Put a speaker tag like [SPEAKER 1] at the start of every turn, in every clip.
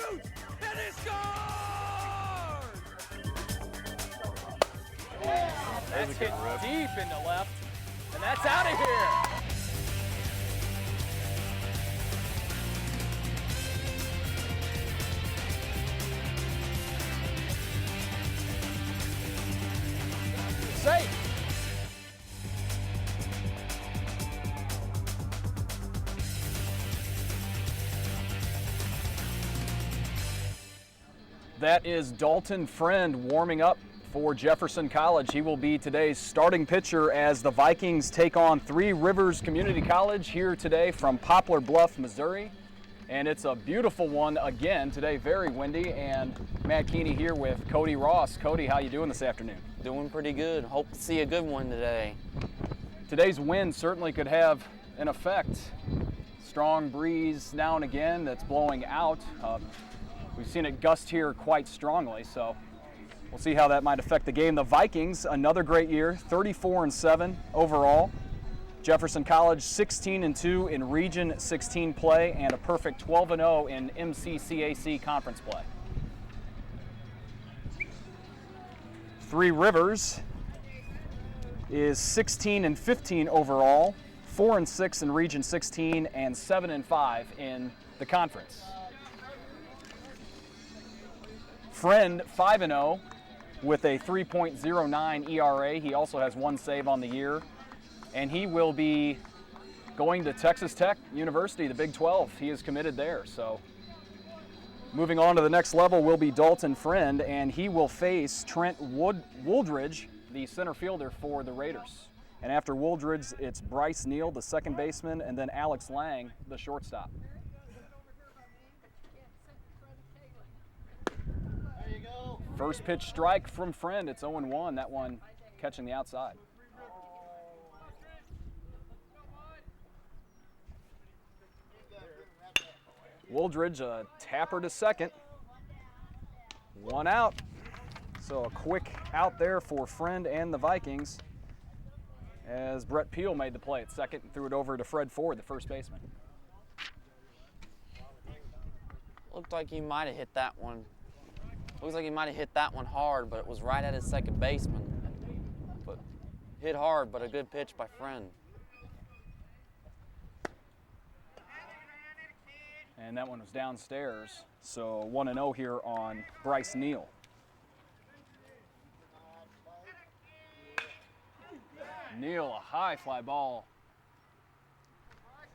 [SPEAKER 1] shoots, and he scores! That's hit deep into left, and that's out of here. Safe. That is Dalton Friend warming up for Jefferson College. He will be today's starting pitcher as the Vikings take on Three Rivers Community College here today from Poplar Bluff, Missouri. And it's a beautiful one again today, very windy. And Matt Keeney here with Cody Ross. Cody, how you doing this afternoon?
[SPEAKER 2] Doing pretty good. Hope to see a good one today.
[SPEAKER 1] Today's wind certainly could have an effect. Strong breeze now and again that's blowing out. We've seen it gust here quite strongly, so we'll see how that might affect the game. The Vikings, another great year, 34-7 overall. Jefferson College, 16-2 in Region 16 play and a perfect 12-0 in MCCAC conference play. Three Rivers is 16-15 overall, 4-6 in Region 16, and 7-5 in the conference. Friend, 5-0 with a 3.09 ERA. He also has one save on the year, and he will be going to Texas Tech University, the Big 12. He is committed there, so moving on to the next level will be Dalton Friend, and he will face Trent Wooldridge, the center fielder for the Raiders. And after Wooldridge, it's Bryce Neal, the second baseman, and then Alex Lang, the shortstop. First pitch strike from Friend. It's 0-1. That one catching the outside. Wooldridge, a tapper to second. One out. So a quick out there for Friend and the Vikings as Brett Peel made the play at second and threw it over to Fred Ford, the first baseman.
[SPEAKER 2] Looked like he might have hit that one. Looks like he might have hit that one hard, but it was right at his second baseman. But hit hard, but a good pitch by Friend.
[SPEAKER 1] And that one was downstairs. So 1-0 here on Bryce Neal. Neal, a high fly ball.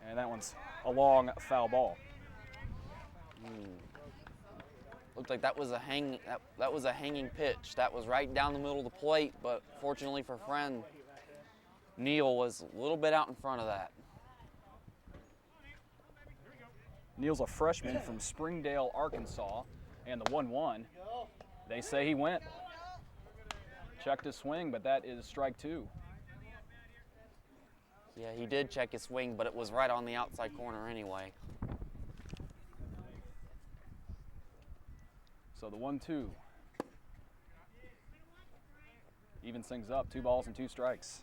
[SPEAKER 1] And that one's a long foul ball.
[SPEAKER 2] Looked like that was a hanging pitch. That was right down the middle of the plate, but fortunately for Friend, Neal was a little bit out in front of that.
[SPEAKER 1] Neal's a freshman from Springdale, Arkansas, and the 1-1. They say he went. Checked his swing, but that is strike two.
[SPEAKER 2] Yeah, he did check his swing, but it was right on the outside corner anyway.
[SPEAKER 1] So the 1-2 evens things up, 2 balls and 2 strikes.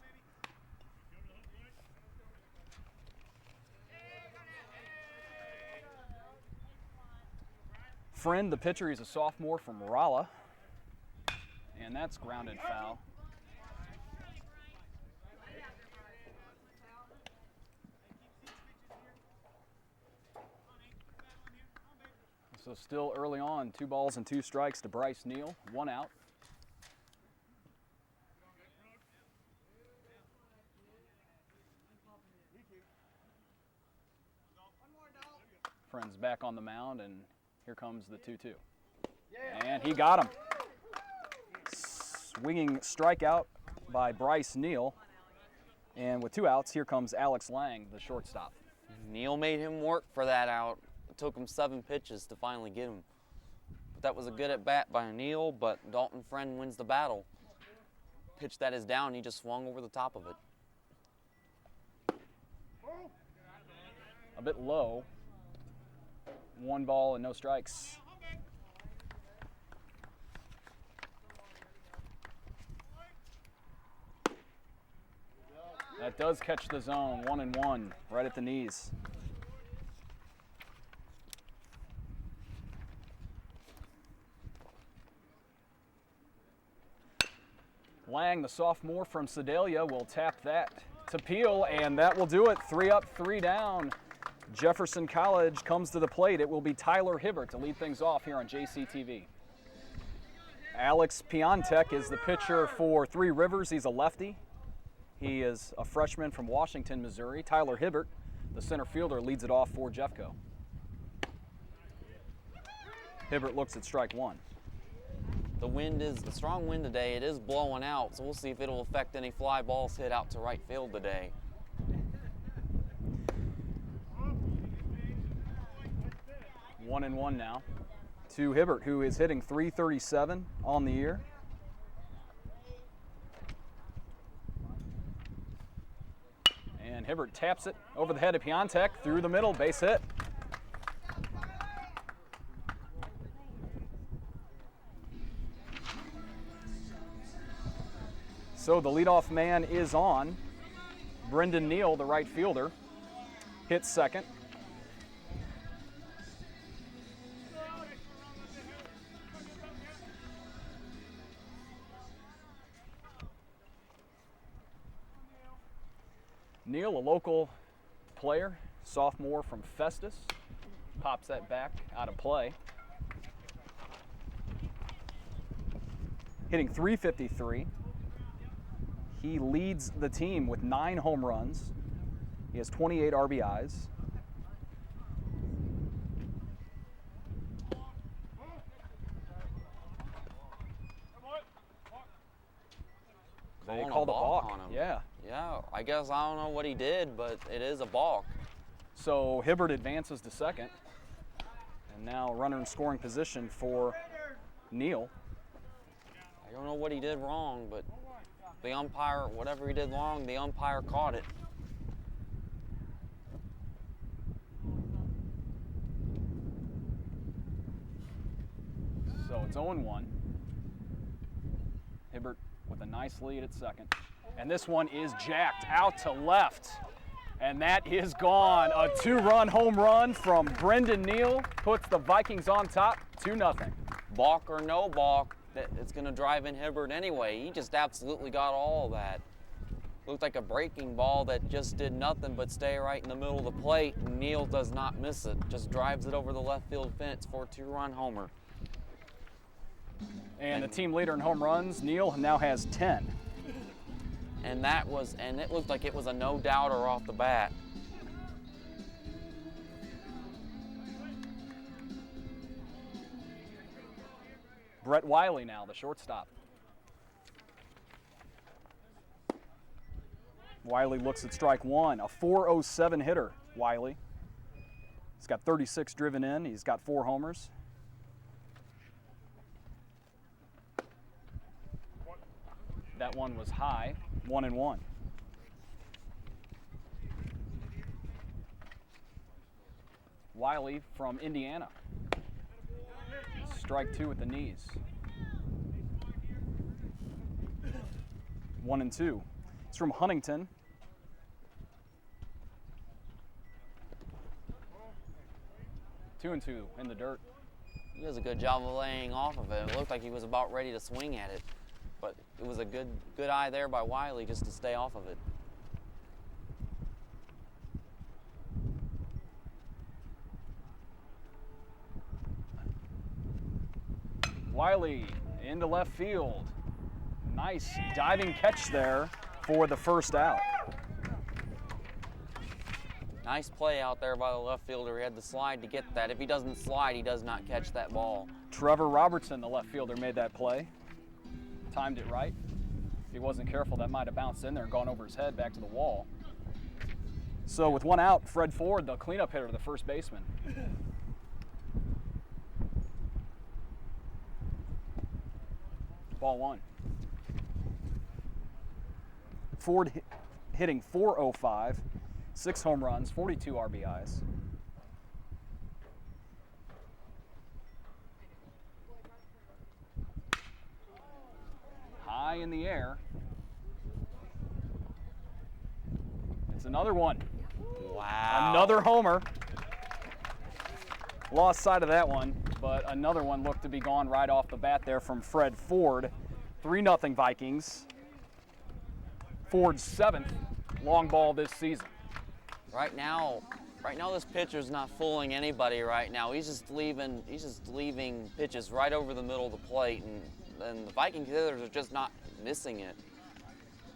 [SPEAKER 1] Friend, the pitcher, he's a sophomore from Rolla, and that's grounded foul. So still early on, 2 balls and 2 strikes to Bryce Neal, 1 out. Friend's back on the mound, and here comes the 2-2. And he got him. Swinging strikeout by Bryce Neal. And with 2 outs, here comes Alex Lang, the shortstop.
[SPEAKER 2] Neal made him work for that out. It took him 7 pitches to finally get him. But that was a good at-bat by Neal, but Dalton Friend wins the battle. Pitch that is down, he just swung over the top of it.
[SPEAKER 1] A bit low. 1 ball and no strikes. That does catch the zone, 1-1, right at the knees. Lang, the sophomore from Sedalia, will tap that to Peel, and that will do it. 3 up, 3 down. Jefferson College comes to the plate. It will be Tyler Hibbert to lead things off here on JCTV. Alex Piontek is the pitcher for Three Rivers. He's a lefty. He is a freshman from Washington, Missouri. Tyler Hibbert, the center fielder, leads it off for Jeffco. Hibbert looks at strike one.
[SPEAKER 2] The wind is a strong wind today. It is blowing out, so we'll see if it'll affect any fly balls hit out to right field today.
[SPEAKER 1] One and one now to Hibbert, who is hitting .337 on the year. And Hibbert taps it over the head of Piontek through the middle, base hit. So the leadoff man is on. Brendan Neal, the right fielder, hits second. Neal, a local player, sophomore from Festus, pops that back out of play. Hitting .353. He leads the team with 9 home runs. He has 28 RBIs. They called a balk
[SPEAKER 2] on him.
[SPEAKER 1] Yeah.
[SPEAKER 2] Yeah, I guess I don't know what he did, but it is a balk.
[SPEAKER 1] So Hibbert advances to second. And now runner in scoring position for Neal.
[SPEAKER 2] I don't know what he did wrong, but the umpire, whatever he did wrong, the umpire caught it.
[SPEAKER 1] So it's 0-1. Hibbert with a nice lead at second. And this one is jacked out to left. And that is gone. A 2-run home run from Brendan Neal puts the Vikings on top, 2-0.
[SPEAKER 2] Balk or no balk, it's going to drive in Hibbert anyway. He just absolutely got all of that. Looked like a breaking ball that just did nothing but stay right in the middle of the plate. And Neal does not miss it. Just drives it over the left field fence for a 2-run homer.
[SPEAKER 1] And the team leader in home runs, Neal, now has 10.
[SPEAKER 2] And it looked like it was a no-doubter off the bat.
[SPEAKER 1] Brett Wiley now, the shortstop. Wiley looks at strike one, a .407 hitter, Wiley. He's got 36 driven in, he's got 4 homers. That one was high, 1-1. Wiley from Indiana. Strike 2 at the knees. 1-2. It's from Huntington. Two and two in the dirt.
[SPEAKER 2] He does a good job of laying off of it. It looked like he was about ready to swing at it, but it was a good eye there by Wiley just to stay off of it.
[SPEAKER 1] Wiley into left field. Nice diving catch there for the first out.
[SPEAKER 2] Nice play out there by the left fielder. He had the slide to get that. If he doesn't slide, he does not catch that ball.
[SPEAKER 1] Trevor Robertson, the left fielder, made that play. Timed it right. If he wasn't careful, that might have bounced in there and gone over his head back to the wall. So with one out, Fred Ford, the cleanup hitter, the first baseman. Ball one. Ford hitting .405, 6 home runs, 42 RBIs. High in the air. It's another one.
[SPEAKER 2] Wow.
[SPEAKER 1] Another homer. Lost sight of that one, but another one looked to be gone right off the bat there from Fred Ford. 3-0 Vikings. Ford's 7th long ball this season.
[SPEAKER 2] Right now this pitcher's not fooling anybody right now. He's just leaving pitches right over the middle of the plate, and the Vikings hitters are just not missing it.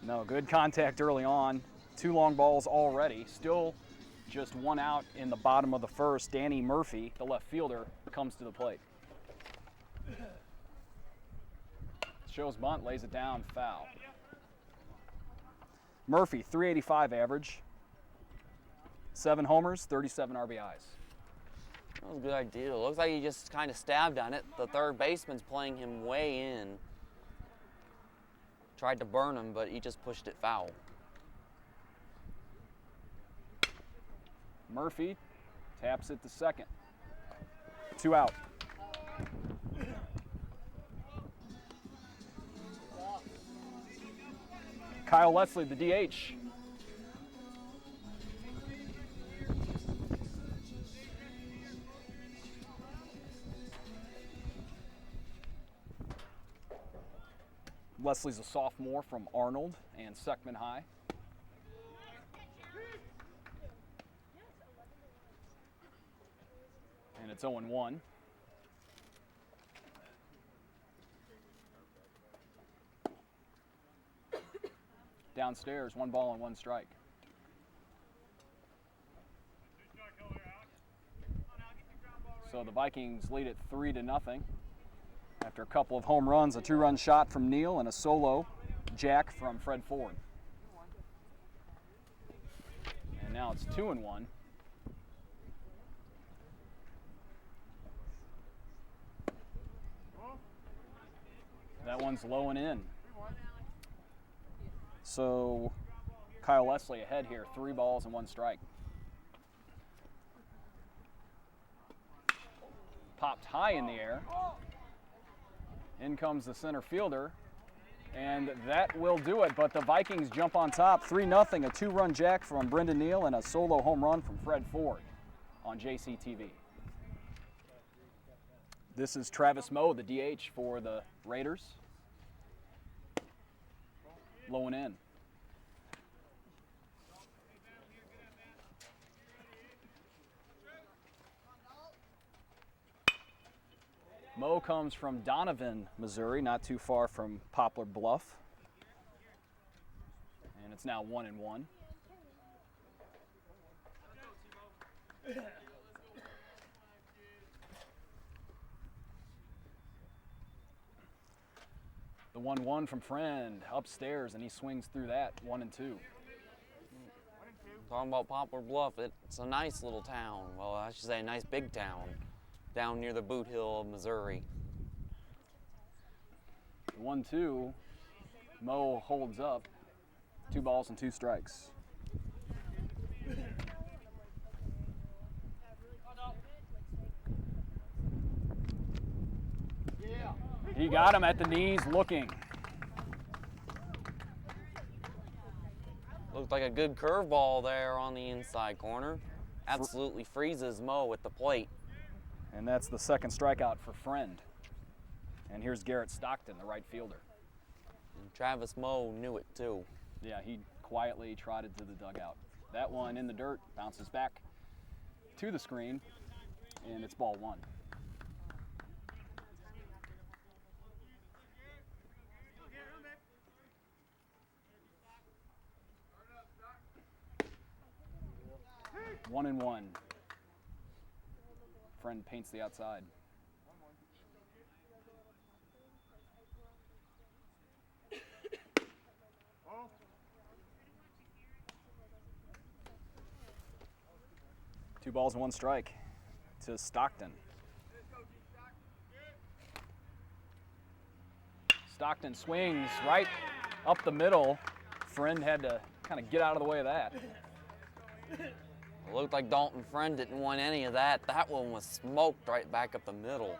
[SPEAKER 1] No, good contact early on. 2 long balls already. Still just 1 out in the bottom of the first. Danny Murphy, the left fielder, comes to the plate. Shows bunt, lays it down, foul. Murphy, 385 average. 7 homers, 37 RBIs.
[SPEAKER 2] That was a good idea. It looks like he just kind of stabbed on it. The third baseman's playing him way in. Tried to burn him, but he just pushed it foul.
[SPEAKER 1] Murphy taps it to second. 2 out. Kyle Leslie, the DH. Leslie's a sophomore from Arnold and Seckman High. And it's 0-1. Downstairs, 1 ball and 1 strike. So the Vikings lead it 3-0 after a couple of home runs, a 2-run shot from Neal and a solo jack from Fred Ford. And now it's 2-1. That one's low and in. So Kyle Leslie ahead here, 3 balls and 1 strike. Popped high in the air. In comes the center fielder, and that will do it, but the Vikings jump on top, 3-0, a 2-run jack from Brendan Neal and a solo home run from Fred Ford on JCTV. This is Travis Moe, the DH for the Raiders. Low and in. Moe comes from Donovan, Missouri, not too far from Poplar Bluff. And it's now 1-1. The 1-1 from Friend upstairs, and he swings through that, 1-2.
[SPEAKER 2] Talking about Poplar Bluff, it's a nice little town. Well, I should say a nice big town down near the Boot Hill of Missouri.
[SPEAKER 1] 1-2, Moe holds up, 2 balls and 2 strikes. He got him at the knees looking.
[SPEAKER 2] Looked like a good curveball there on the inside corner. Absolutely freezes Moe at the plate.
[SPEAKER 1] And that's the second strikeout for Friend. And here's Garrett Stockton, the right fielder.
[SPEAKER 2] And Travis Moe knew it too.
[SPEAKER 1] Yeah, he quietly trotted to the dugout. That one in the dirt, bounces back to the screen, and it's ball 1. One and 1. Friend paints the outside. Two balls and 1 strike to Stockton. Stockton swings right up the middle. Friend had to kind of get out of the way of that.
[SPEAKER 2] It looked like Dalton Friend didn't want any of that. That one was smoked right back up the middle.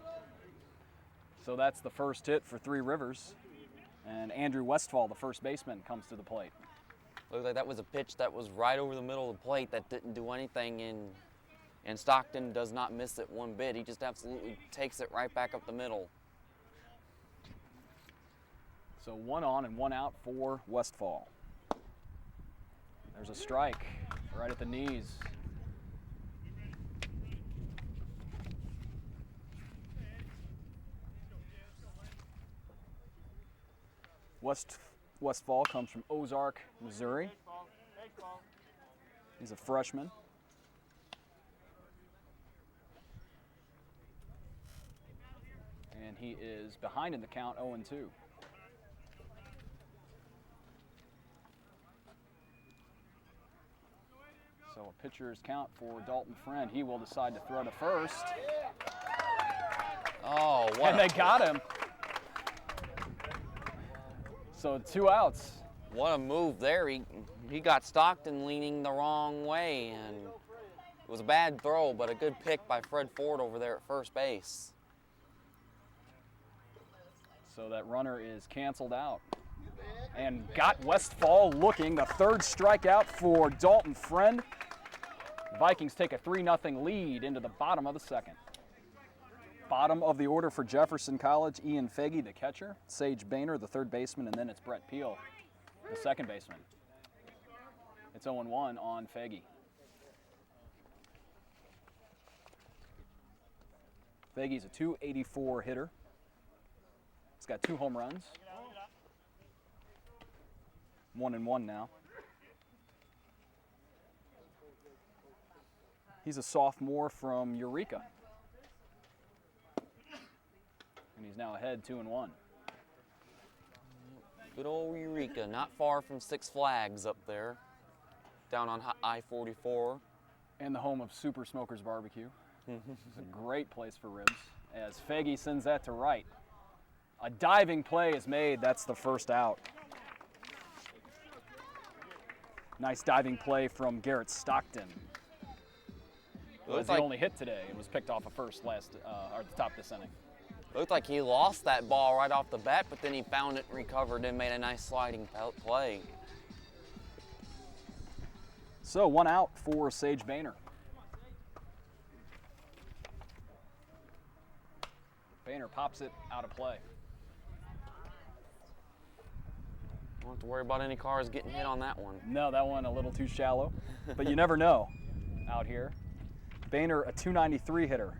[SPEAKER 1] So that's the first hit for Three Rivers. And Andrew Westfall, the first baseman, comes to the plate.
[SPEAKER 2] Looked like that was a pitch that was right over the middle of the plate that didn't do anything, and Stockton does not miss it one bit. He just absolutely takes it right back up the middle.
[SPEAKER 1] So 1 on and 1 out for Westfall. There's a strike right at the knees. Westfall comes from Ozark, Missouri. He's a freshman. And he is behind in the count, 0-2. So a pitcher's count for Dalton Friend. He will decide to throw to first.
[SPEAKER 2] Oh, what?
[SPEAKER 1] And they got him. So 2 outs.
[SPEAKER 2] What a move there. He got Stockton leaning the wrong way, and it was a bad throw, but a good pick by Fred Ford over there at first base.
[SPEAKER 1] So that runner is canceled out. And got Westfall looking. The third strikeout for Dalton Friend. The Vikings take a 3-0 lead into the bottom of the second. Bottom of the order for Jefferson College, Ian Faggy, the catcher, Sage Boehner, the third baseman, and then it's Brett Peel, the second baseman. It's 0-1 on Faggy. Faggy's a .284 hitter. He's got 2 home runs. 1-1 now. He's a sophomore from Eureka. And he's now ahead 2-1.
[SPEAKER 2] Good old Eureka, not far from Six Flags up there, down on I-44.
[SPEAKER 1] And the home of Super Smokers Barbecue. It's a great place for ribs. As Faggy sends that to right. A diving play is made. That's the first out. Nice diving play from Garrett Stockton. It was the only hit today. It was picked off of first or at the top of this inning.
[SPEAKER 2] Looked like he lost that ball right off the bat, but then he found it and recovered and made a nice sliding play.
[SPEAKER 1] So 1 out for Sage Boehner. Boehner pops it out of play.
[SPEAKER 2] Don't have to worry about any cars getting hit on that one.
[SPEAKER 1] No, that one a little too shallow, but you never know out here. Boehner, a .293 hitter.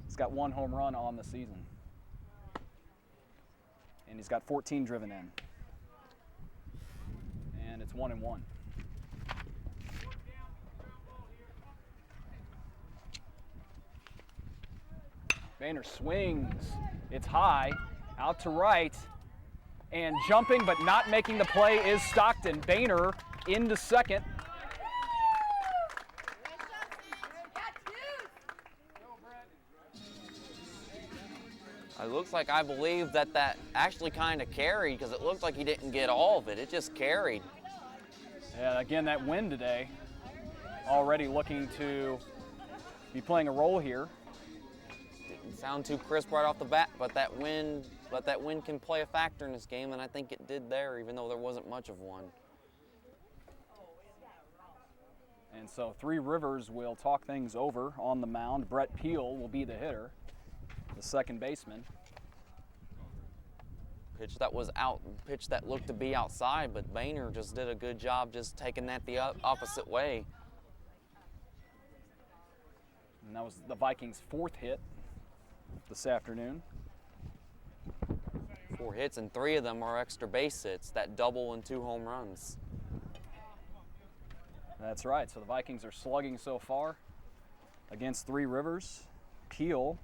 [SPEAKER 1] He's got 1 home run on the season. And he's got 14 driven in. And it's 1-1. Boehner swings. It's high, out to right. And jumping but not making the play is Stockton. Boehner into second.
[SPEAKER 2] It looks like I believe that actually kind of carried, because it looked like he didn't get all of it. It just carried.
[SPEAKER 1] Yeah, again, that wind today already looking to be playing a role here.
[SPEAKER 2] Didn't sound too crisp right off the bat, but that wind can play a factor in this game, and I think it did there, even though there wasn't much of one.
[SPEAKER 1] And so Three Rivers will talk things over on the mound. Brett Peel will be the hitter, the second baseman.
[SPEAKER 2] Pitch that was out, pitch that looked to be outside, but Boehner just did a good job just taking that the opposite way.
[SPEAKER 1] And that was the Vikings' 4th hit this afternoon.
[SPEAKER 2] 4 hits, and 3 of them are extra base hits, that double and 2 home runs.
[SPEAKER 1] That's right, so the Vikings are slugging so far against Three Rivers. Peel,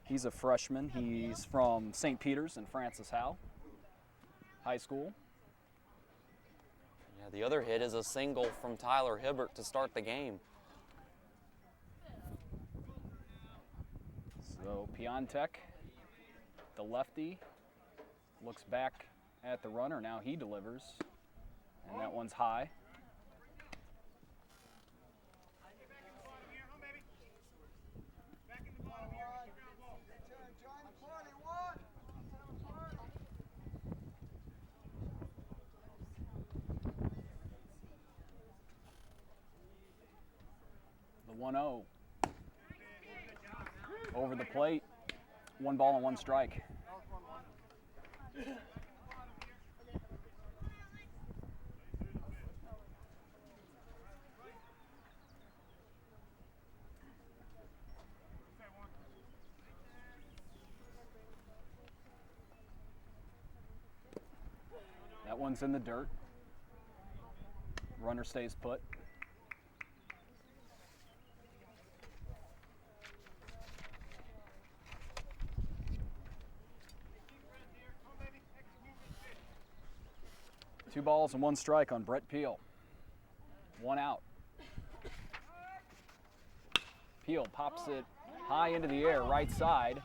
[SPEAKER 1] he's a freshman. He's from St. Peter's and Francis Howe High School.
[SPEAKER 2] Yeah, the other hit is a single from Tyler Hibbert to start the game.
[SPEAKER 1] So Piontek, the lefty, looks back at the runner. Now he delivers, and that one's high. The 1-0 over the plate. 1 ball and 1 strike. one's in the dirt. Runner stays put. Two balls and one strike on Brett Peel. One out. Peel pops it high into the air, right side.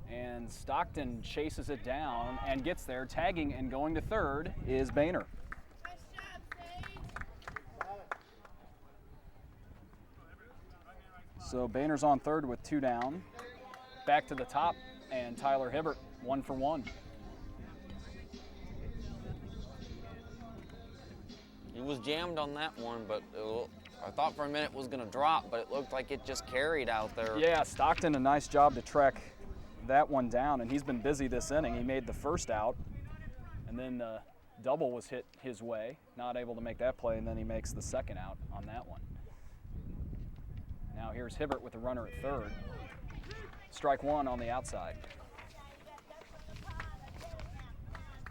[SPEAKER 1] And Stockton chases it down and gets there. Tagging and going to third is Boehner. So Boehner's on third with two down. Back to the top, and Tyler Hibbert, 1 for 1.
[SPEAKER 2] He was jammed on that one, but I thought for a minute it was going to drop, but it looked like it just carried out there.
[SPEAKER 1] Yeah, Stockton, a nice job to track that one down, and he's been busy this inning. He made the first out, and then the double was hit his way. Not able to make that play, and then he makes the second out on that one. Now here's Hibbert with the runner at third. Strike one on the outside.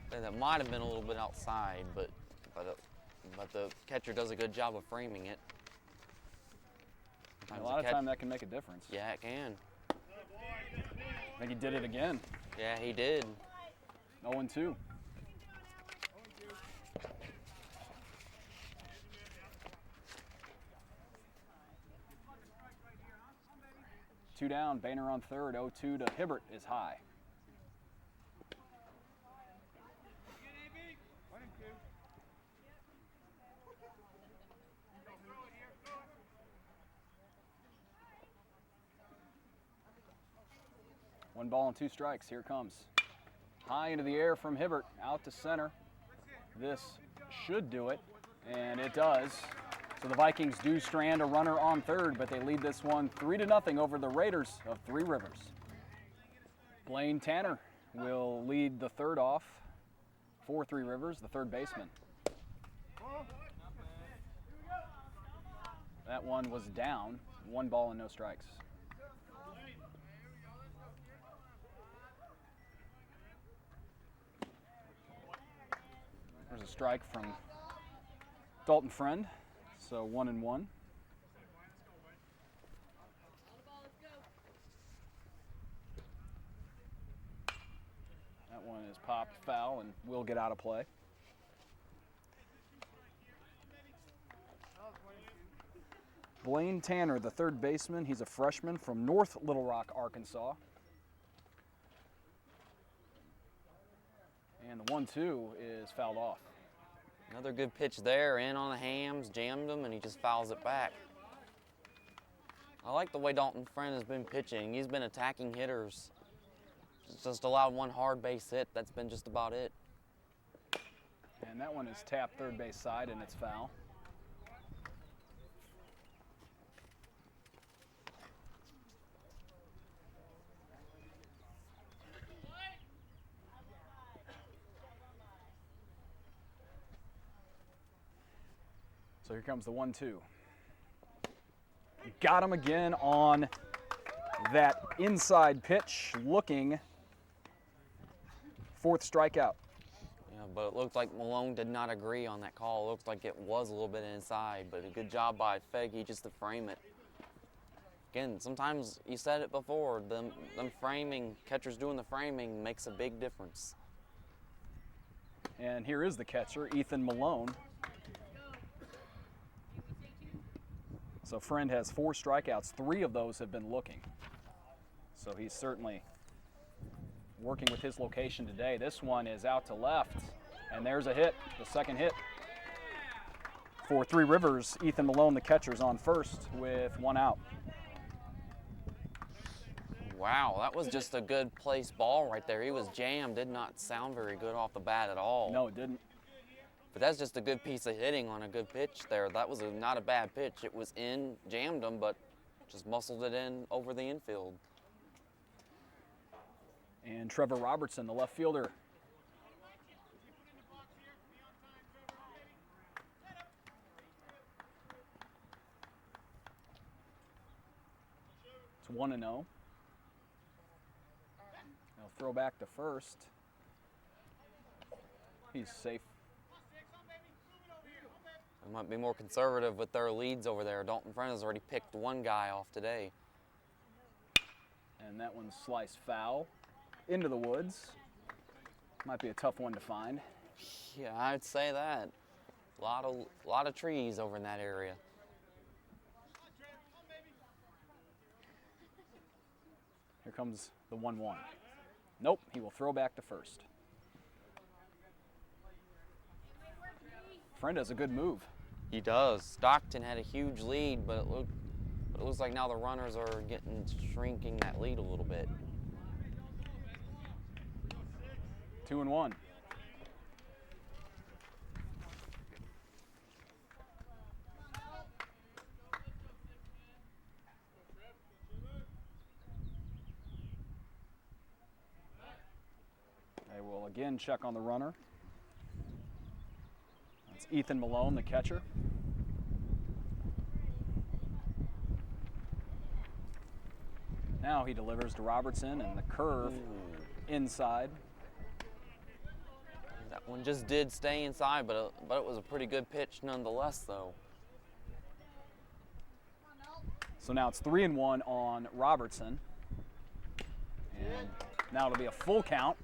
[SPEAKER 2] That might have been a little bit outside, but the catcher does a good job of framing it.
[SPEAKER 1] A lot of time that can make a difference.
[SPEAKER 2] Yeah, it can.
[SPEAKER 1] I think he did it again.
[SPEAKER 2] Yeah, he did.
[SPEAKER 1] 0-2. Two down, Boehner on third, 0-2 to Hibbert is high. One ball and two strikes, here it comes. High into the air from Hibbert, out to center. This should do it, and it does. So the Vikings do strand a runner on third, but they lead this one 3-0 over the Raiders of Three Rivers. Blaine Tanner will lead the third off for Three Rivers, the third baseman. That one was down, 1 ball and no strikes. There's a strike from Dalton Friend, so 1-1. That one is popped foul and will get out of play. Blaine Tanner, the third baseman, he's a freshman from North Little Rock, Arkansas. And the 1-2 is fouled off.
[SPEAKER 2] Another good pitch there, in on the hams, jammed him, and he just fouls it back. I like the way Dalton Friend has been pitching. He's been attacking hitters. Just allowed one hard base hit. That's been just about it.
[SPEAKER 1] And that one is tapped third base side, and it's foul. So here comes the 1-2. Got him again on that inside pitch, looking. Fourth strikeout.
[SPEAKER 2] Yeah, but it looked like Malone did not agree on that call. It looked like it was a little bit inside, but a good job by Feggy just to frame it. Again, sometimes, you said it before, them framing, catchers doing the framing makes a big difference.
[SPEAKER 1] And here is the catcher, Ethan Malone. So Friend has 4 strikeouts. 3 of those have been looking. So he's certainly working with his location today. This one is out to left, and there's a hit, the second hit. For Three Rivers, Ethan Malone, the catcher's on first with 1 out.
[SPEAKER 2] Wow, that was just a good placed ball right there. He was jammed, did not sound very good off the bat at all.
[SPEAKER 1] No, it didn't.
[SPEAKER 2] But that's just a good piece of hitting on a good pitch there. That was not a bad pitch. It was in, jammed him, but just muscled it in over the infield.
[SPEAKER 1] And Trevor Robertson, the left fielder. It's 1-0. They'll throw back to first. He's safe.
[SPEAKER 2] They might be more conservative with their leads over there. Dalton Friend has already picked one guy off today.
[SPEAKER 1] And that one's sliced foul into the woods. Might be a tough one to find.
[SPEAKER 2] Yeah, I'd say that. A lot of trees over in that area.
[SPEAKER 1] Here comes the 1-1. Nope, he will throw back to first. Friend has a good move.
[SPEAKER 2] He does. Stockton had a huge lead, but it looks like now the runners are shrinking that lead a little bit.
[SPEAKER 1] 2-1. They will again check on the runner. That's Ethan Malone, the catcher. Now he delivers to Robertson, and the curve inside.
[SPEAKER 2] That one just did stay inside, but it was a pretty good pitch nonetheless, though.
[SPEAKER 1] So now it's 3-1 on Robertson. And now it'll be a full count.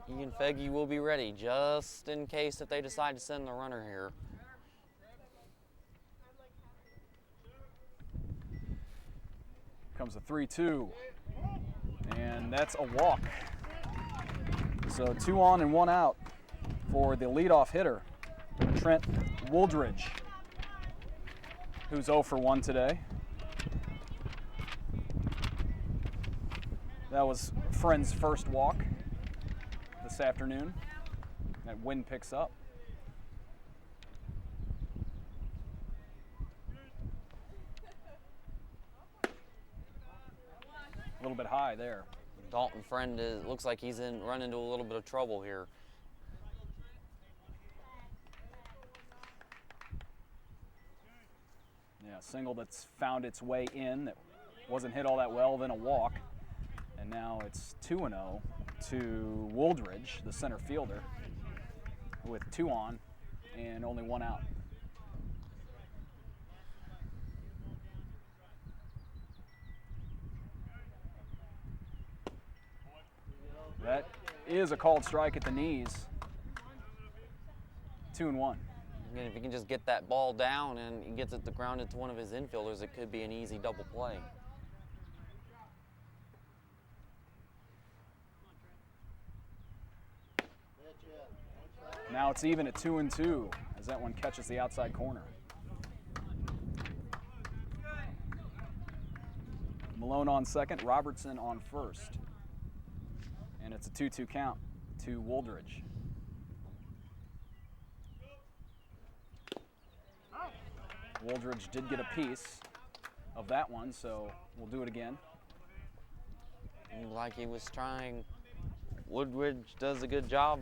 [SPEAKER 2] Ian Fegge will be ready just in case if they decide to send the runner here.
[SPEAKER 1] Comes a 3-2, and that's a walk. So 2 on and 1 out for the leadoff hitter, Trent Wooldridge, who's 0 for 1 today. That was Friend's first walk this afternoon. That wind picks up. A little bit high there.
[SPEAKER 2] Dalton Friend looks like he's run into a little bit of trouble here.
[SPEAKER 1] Yeah, single that's found its way in that wasn't hit all that well, then a walk. And now it's 2-0 to Wooldridge, the center fielder, with 2 on and only 1 out. That is a called strike at the knees. 2-1.
[SPEAKER 2] Again, if he can just get that ball down and he gets it grounded to one of his infielders, it could be an easy double play.
[SPEAKER 1] Now it's even at 2-2 as that one catches the outside corner. Malone on second, Robertson on first. And it's a 2-2 count to Wooldridge. Wooldridge did get a piece of that one, so we'll do it again.
[SPEAKER 2] Like he was trying, Woodridge does a good job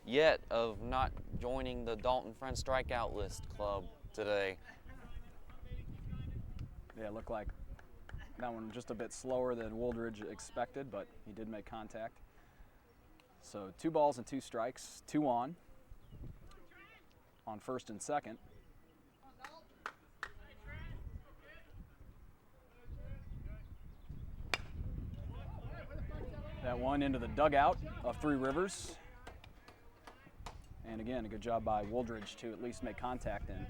[SPEAKER 2] yet of not joining the Dalton Friend strikeout list club today.
[SPEAKER 1] Yeah, it looked like that one just a bit slower than Wooldridge expected, but he did make contact. So 2 balls and 2 strikes, 2 on first and second. That one into the dugout of Three Rivers. And again, a good job by Wooldridge to at least make contact and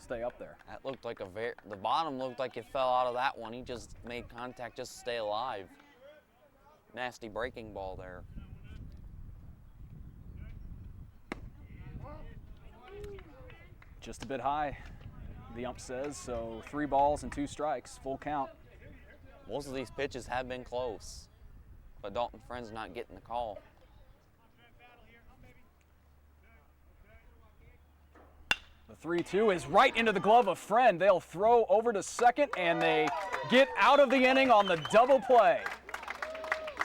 [SPEAKER 1] stay up there.
[SPEAKER 2] That looked like the bottom looked like it fell out of that one. He just made contact just to stay alive. Nasty breaking ball there.
[SPEAKER 1] Just a bit high, the ump says, so 3 balls and 2 strikes, full count.
[SPEAKER 2] Most of these pitches have been close, but Dalton Friend's not getting the call.
[SPEAKER 1] The 3-2 is right into the glove of Friend. They'll throw over to second, and they get out of the inning on the double play.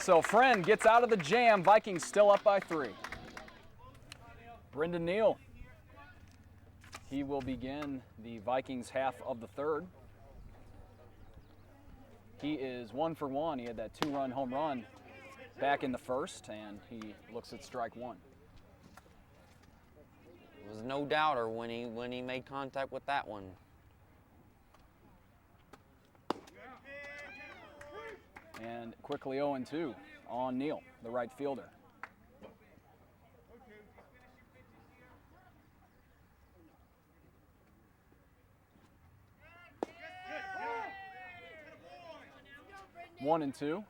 [SPEAKER 1] So Friend gets out of the jam. Vikings still up by 3. Brendan Neal. He will begin the Vikings half of the third. He is 1 for 1. He had that 2-run home run back in the first, and he looks at strike one.
[SPEAKER 2] There was no doubter when he made contact with that one.
[SPEAKER 1] And quickly 0-2 on Neal, the right fielder. One and two.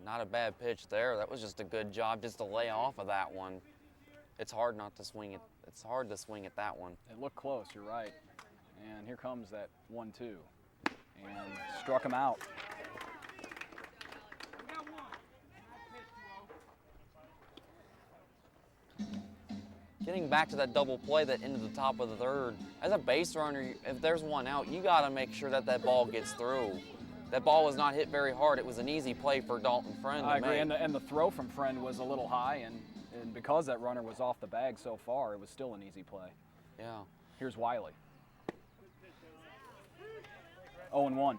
[SPEAKER 2] Not a bad pitch there. That was just a good job just to lay off of that one. It's hard not to swing it. It's hard to swing at that one.
[SPEAKER 1] It looked close, you're right. And here comes that 1-2. And struck him out.
[SPEAKER 2] Getting back to that double play that into the top of the third, as a base runner, if there's one out, you got to make sure that that ball gets through. That ball was not hit very hard. It was an easy play for Dalton Friend to
[SPEAKER 1] I agree,
[SPEAKER 2] make.
[SPEAKER 1] and the throw from Friend was a little high, and because that runner was off the bag so far, it was still an easy play.
[SPEAKER 2] Yeah.
[SPEAKER 1] Here's Wiley. 0-1.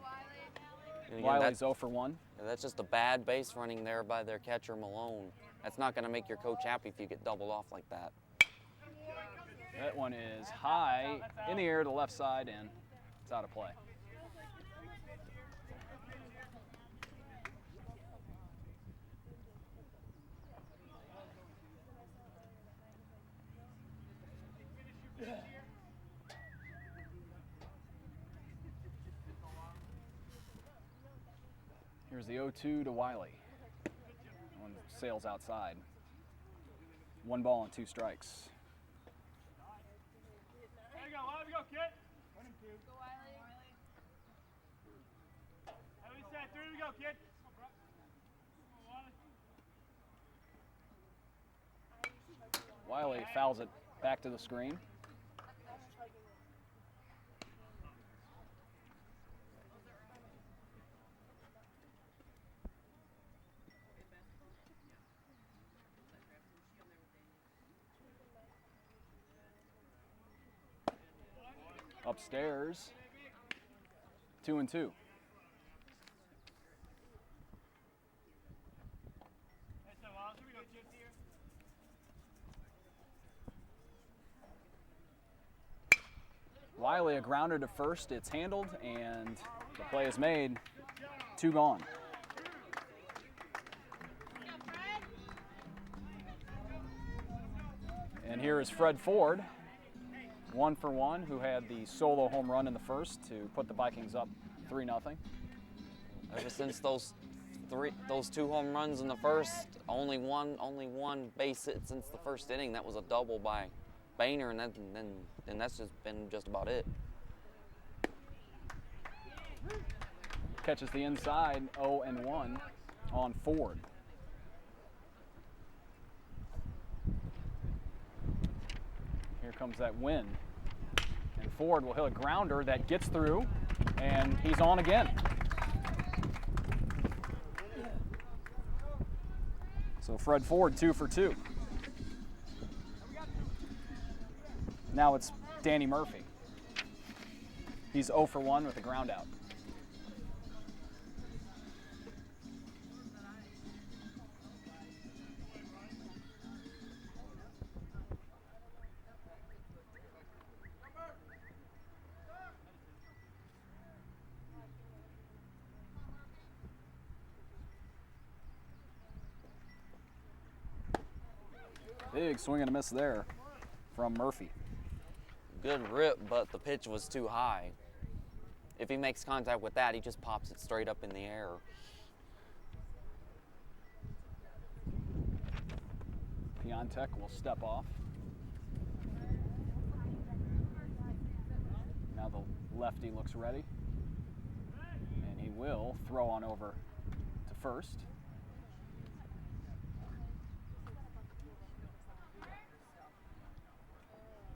[SPEAKER 2] And again,
[SPEAKER 1] Wiley's 0 for 1.
[SPEAKER 2] That's just a bad base running there by their catcher Malone. That's not going to make your coach happy if you get doubled off like that.
[SPEAKER 1] That one is high in the air to the left side, and it's out of play. Here's the 0-2 to Wiley. One sails outside. 1 ball and 2 strikes.
[SPEAKER 3] There you go, kid. 1 and 2. Go, Wiley. Heavy set, 3 we go, kid.
[SPEAKER 1] Wiley fouls it back to the screen. Upstairs, 2-2. Wiley, a grounder to first. It's handled, and the play is made. 2 gone. And here is Fred Ford, 1 for 1, who had the solo home run in the first to put the Vikings up 3-0.
[SPEAKER 2] Ever since those 2 home runs in the first, only one base hit since the first inning. That was a double by Boehner, and that's just been just about it.
[SPEAKER 1] Catches the inside, 0-1 on Ford. Here comes that win. And Ford will hit a grounder that gets through, and he's on again. So Fred Ford, 2 for 2. Now it's Danny Murphy. He's 0 for 1 with a ground out. Big swing and a miss there from Murphy.
[SPEAKER 2] Good rip, but the pitch was too high. If he makes contact with that, he just pops it straight up in the air.
[SPEAKER 1] Piontek will step off. Now the lefty looks ready. And he will throw on over to first.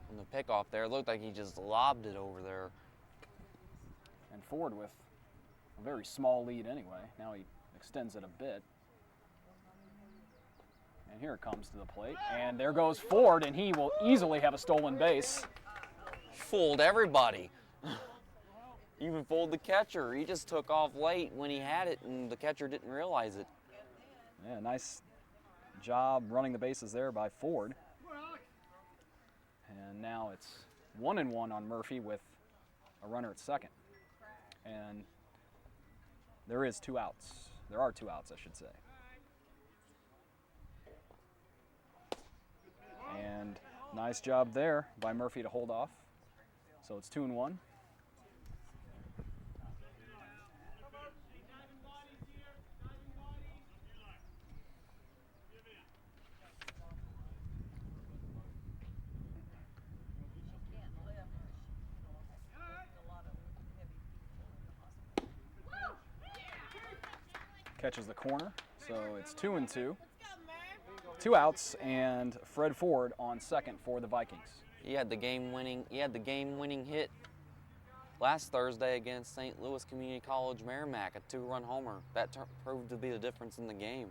[SPEAKER 2] And the pickoff there, it looked like he just lobbed it over there.
[SPEAKER 1] And Ford with a very small lead anyway. Now he extends it a bit. And here it comes to the plate. And there goes Ford, and he will easily have a stolen base.
[SPEAKER 2] Fooled everybody. Even fooled the catcher. He just took off late when he had it, and the catcher didn't realize it.
[SPEAKER 1] Yeah, nice job running the bases there by Ford. And now it's 1-1 on Murphy with a runner at second. And there is 2 outs. There are 2 outs, I should say. And nice job there by Murphy to hold off. So it's 2-1. Catches the corner, so it's 2-2. 2 outs and Fred Ford on second for the Vikings.
[SPEAKER 2] He had the game-winning hit last Thursday against St. Louis Community College Merrimack, a 2-run homer. That proved to be the difference in the game.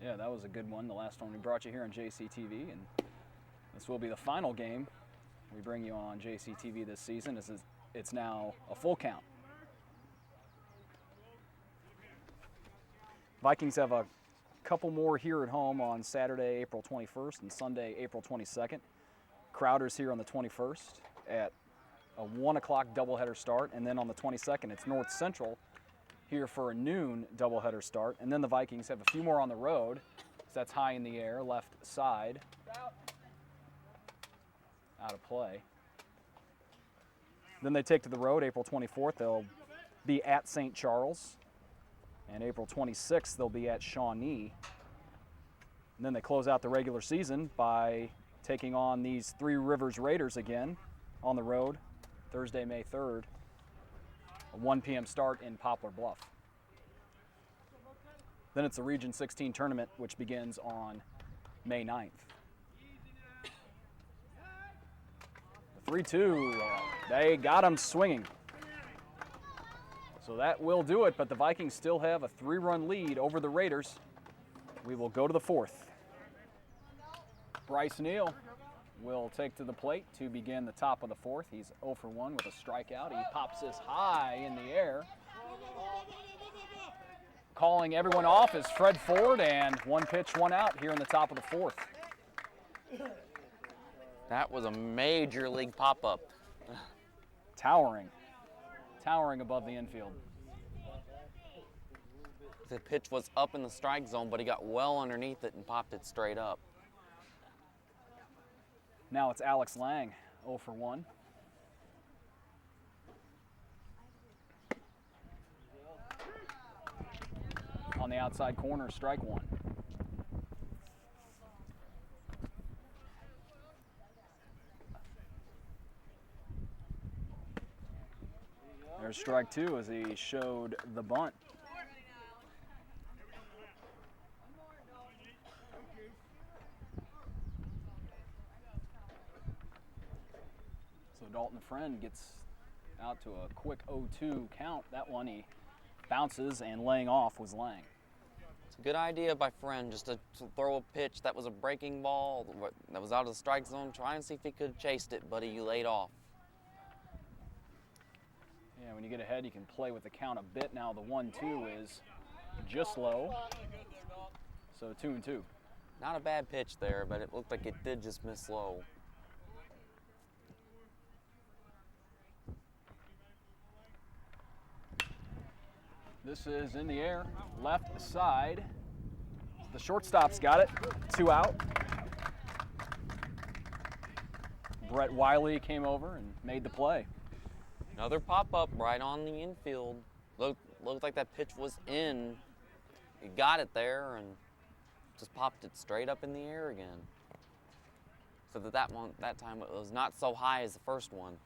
[SPEAKER 1] Yeah, that was a good one. The last one we brought you here on JCTV, and this will be the final game we bring you on JCTV this season. It's now a full count. Vikings have a couple more here at home on Saturday, April 21st and Sunday, April 22nd. Crowder's here on the 21st at a 1 o'clock doubleheader start, and then on the 22nd it's North Central here for a noon doubleheader start, and then the Vikings have a few more on the road. So that's high in the air, left side, out of play. Then they take to the road April 24th. They'll be at St. Charles. And April 26th, they'll be at Shawnee. And then they close out the regular season by taking on these Three Rivers Raiders again on the road, Thursday, May 3rd, a 1 p.m. start in Poplar Bluff. Then it's the Region 16 tournament, which begins on May 9th. The 3-2, they got him swinging. So that will do it, but the Vikings still have a 3-run lead over the Raiders. We will go to the 4th. Bryce Neal will take to the plate to begin the top of the 4th. He's 0 for 1 with a strikeout. He pops this high in the air. Calling everyone off is Fred Ford, and 1 pitch, 1 out here in the top of the 4th.
[SPEAKER 2] That was a major league pop-up.
[SPEAKER 1] Towering above the infield.
[SPEAKER 2] The pitch was up in the strike zone, but he got well underneath it and popped it straight up.
[SPEAKER 1] Now it's Alex Lang, 0 for 1. On the outside corner, strike 1. There's strike 2 as he showed the bunt. So Dalton Friend gets out to a quick 0-2 count. That one he bounces, and laying off was Lang.
[SPEAKER 2] It's a good idea by Friend just to throw a pitch that was a breaking ball that was out of the strike zone. Try and see if he could have chased it, but he laid off.
[SPEAKER 1] Yeah, when you get ahead, you can play with the count a bit. Now the 1-2 is just low, so 2-2.
[SPEAKER 2] Not a bad pitch there, but it looked like it did just miss low.
[SPEAKER 1] This is in the air, left side. The shortstop's got it, 2 out. Brett Wiley came over and made the play.
[SPEAKER 2] Another pop-up right on the infield. Looked like that pitch was in. He got it there and just popped it straight up in the air again. So that time it was not so high as the first one.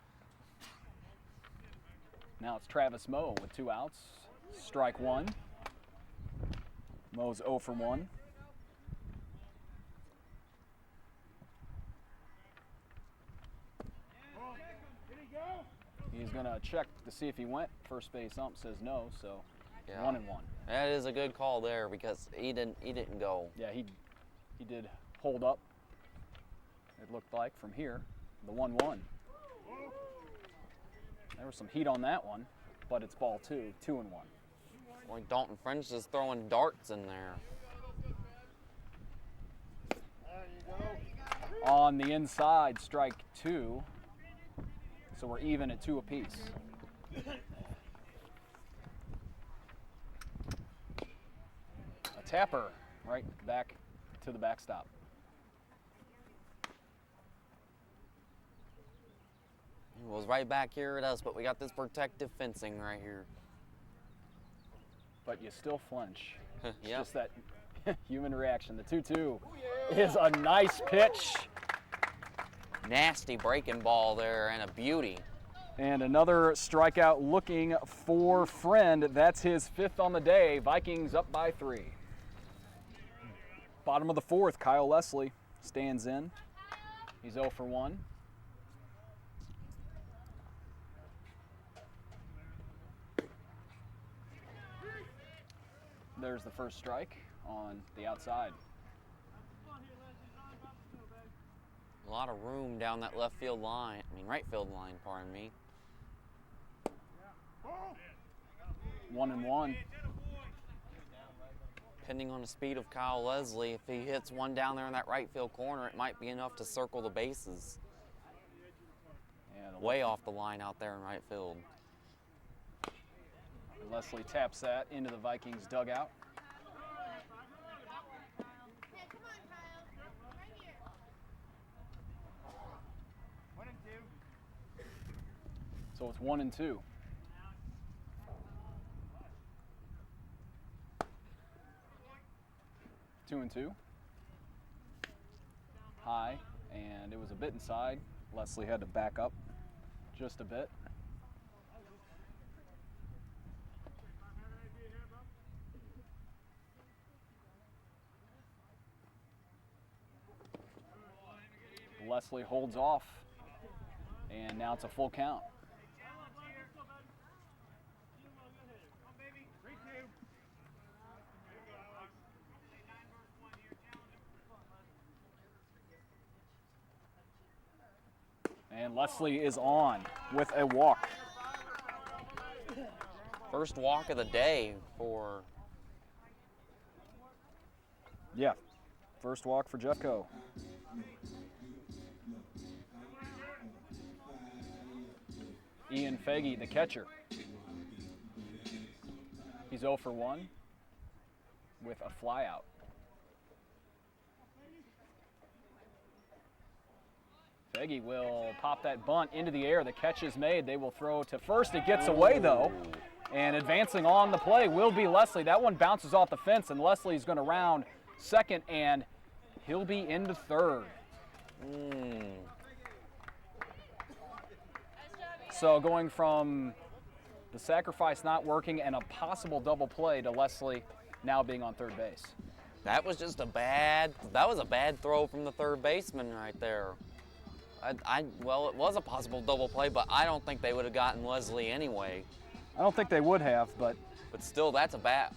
[SPEAKER 1] Now it's Travis Moe with 2 outs. Strike 1. Moe's 0 for 1. He's going to check to see if he went. First base ump says no, so
[SPEAKER 2] Yeah.
[SPEAKER 1] 1-1.
[SPEAKER 2] That is a good call there because he didn't go.
[SPEAKER 1] Yeah, he did hold up, it looked like, from here. The 1-1. There was some heat on that one, but it's ball 2, 2-1.
[SPEAKER 2] Boy, Dalton Friend's just throwing darts in there.
[SPEAKER 1] On the inside, strike 2. So we're even at 2 apiece. A tapper right back to the backstop.
[SPEAKER 2] He was right back here at us, but we got this protective fencing right here.
[SPEAKER 1] But you still flinch. It's
[SPEAKER 2] Yep.
[SPEAKER 1] just that human reaction. The 2-2 is a nice pitch.
[SPEAKER 2] Nasty breaking ball there and a beauty.
[SPEAKER 1] And another strikeout looking for Friend. That's his 5th on the day. Vikings up by 3. Bottom of the 4th, Kyle Leslie stands in. He's 0 for 1. There's the first strike on the outside.
[SPEAKER 2] A lot of room down that left field line. Right field line, pardon me.
[SPEAKER 1] 1-1.
[SPEAKER 2] Depending on the speed of Kyle Leslie, if he hits one down there in that right field corner, it might be enough to circle the bases.
[SPEAKER 1] And
[SPEAKER 2] Way off the line out there in right field.
[SPEAKER 1] Leslie taps that into the Vikings dugout. So it's 1-2. Two and 2. High, and it was a bit inside. Leslie had to back up just a bit. Leslie holds off, and now it's a full count. And Leslie is on with a walk.
[SPEAKER 2] First walk of the day for...
[SPEAKER 1] Yeah, first walk for Jeffco. Ian Faggy, the catcher. He's 0 for 1 with a flyout. Faggy will pop that bunt into the air. The catch is made. They will throw to first. It gets away, though. And advancing on the play will be Leslie. That one bounces off the fence, and Leslie's going to round second, and he'll be into third. So going from the sacrifice not working and a possible double play to Leslie now being on third base.
[SPEAKER 2] That was just a bad throw from the third baseman right there. Well, it was a possible double play, but I don't think they would have gotten Leslie anyway.
[SPEAKER 1] I don't think they would have, but
[SPEAKER 2] still, that's a but